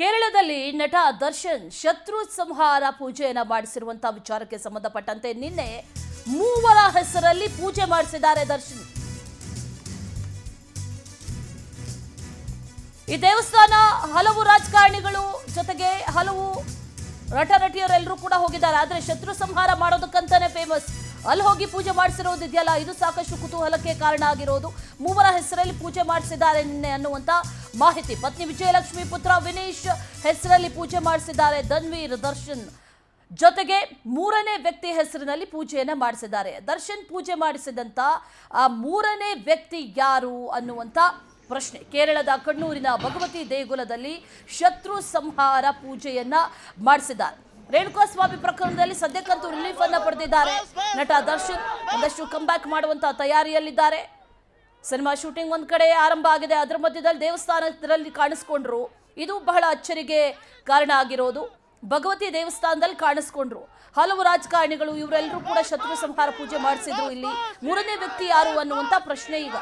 ಕೇರಳದಲ್ಲಿ ನಟ ದರ್ಶನ್ ಶತ್ರು ಸಂಹಾರ ಪೂಜೆಯನ್ನ ಮಾಡಿಸಿರುವಂತಹ ವಿಚಾರಕ್ಕೆ ಸಂಬಂಧಪಟ್ಟಂತೆ ನಿನ್ನೆ ಮೂವರ ಹೆಸರಲ್ಲಿ ಪೂಜೆ ಮಾಡಿಸಿದ್ದಾರೆ ದರ್ಶನ್. ಈ ದೇವಸ್ಥಾನ ಹಲವು ರಾಜಕಾರಣಿಗಳು ಜೊತೆಗೆ ಹಲವು ನಟ ನಟಿಯರೆಲ್ಲರೂ ಕೂಡ ಹೋಗಿದ್ದಾರೆ. ಆದ್ರೆ ಶತ್ರು ಸಂಹಾರ ಮಾಡೋದಕ್ಕಂತಾನೆ ಫೇಮಸ್. ಅಲ್ಲಿ ಹೋಗಿ ಪೂಜೆ ಮಾಡಿಸಿರೋದು ಇದೆಯಲ್ಲ, ಇದು ಸಾಕಷ್ಟು ಕುತೂಹಲಕ್ಕೆ ಕಾರಣ ಆಗಿರೋದು. ಮೂವರ ಹೆಸರಲ್ಲಿ ಪೂಜೆ ಮಾಡಿಸಿದ್ದಾರೆ ಅನ್ನುವಂತ ಮಾಹಿತಿ. ಪತ್ನಿ ವಿಜಯಲಕ್ಷ್ಮಿ, ಪುತ್ರ ವಿನೇಶ್ ಹೆಸರಲ್ಲಿ ಪೂಜೆ ಮಾಡಿಸಿದ್ದಾರೆ ಧನ್ವೀರ್ ದರ್ಶನ್. ಜೊತೆಗೆ ಮೂರನೇ ವ್ಯಕ್ತಿ ಹೆಸರಿನಲ್ಲಿ ಪೂಜೆಯನ್ನ ಮಾಡಿಸಿದ್ದಾರೆ. ದರ್ಶನ್ ಪೂಜೆ ಮಾಡಿಸಿದಂತ ಆ ಮೂರನೇ ವ್ಯಕ್ತಿ ಯಾರು ಅನ್ನುವಂತ ಪ್ರಶ್ನೆ. ಕೇರಳದ ಕಣ್ಣೂರಿನ ಭಗವತಿ ದೇಗುಲದಲ್ಲಿ ಶತ್ರು ಸಂಹಾರ ಪೂಜೆಯನ್ನ ಮಾಡಿಸಿದ್ದಾರೆ. ರೇಣುಕಾಸ್ವಾಮಿ ಪ್ರಕರಣದಲ್ಲಿ ಸದ್ಯಕ್ಕಂತೂ ರಿಲೀಫ್ ಅನ್ನ ಪಡೆದಿದ್ದಾರೆ ನಟ ದರ್ಶನ್. ಒಂದಷ್ಟು ಕಮ್ ಬ್ಯಾಕ್ ಮಾಡುವಂತಹ ತಯಾರಿಯಲ್ಲಿದ್ದಾರೆ. ಸಿನಿಮಾ ಶೂಟಿಂಗ್ ಒಂದ್ ಕಡೆ ಆರಂಭ ಆಗಿದೆ, ಅದರ ಮಧ್ಯದಲ್ಲಿ ದೇವಸ್ಥಾನದಲ್ಲಿ ಕಾಣಿಸ್ಕೊಂಡ್ರು. ಇದು ಬಹಳ ಅಚ್ಚರಿಗೆ ಕಾರಣ ಆಗಿರೋದು. ಭಗವತಿ ದೇವಸ್ಥಾನದಲ್ಲಿ ಕಾಣಿಸ್ಕೊಂಡ್ರು ಹಲವು ರಾಜಕಾರಣಿಗಳು, ಇವರೆಲ್ಲರೂ ಕೂಡ ಶತ್ರು ಸಂಹಾರ ಪೂಜೆ ಮಾಡಿಸಿದ್ರು. ಇಲ್ಲಿ ಮೂರನೇ ವ್ಯಕ್ತಿ ಯಾರು ಅನ್ನುವಂತ ಪ್ರಶ್ನೆ ಈಗ.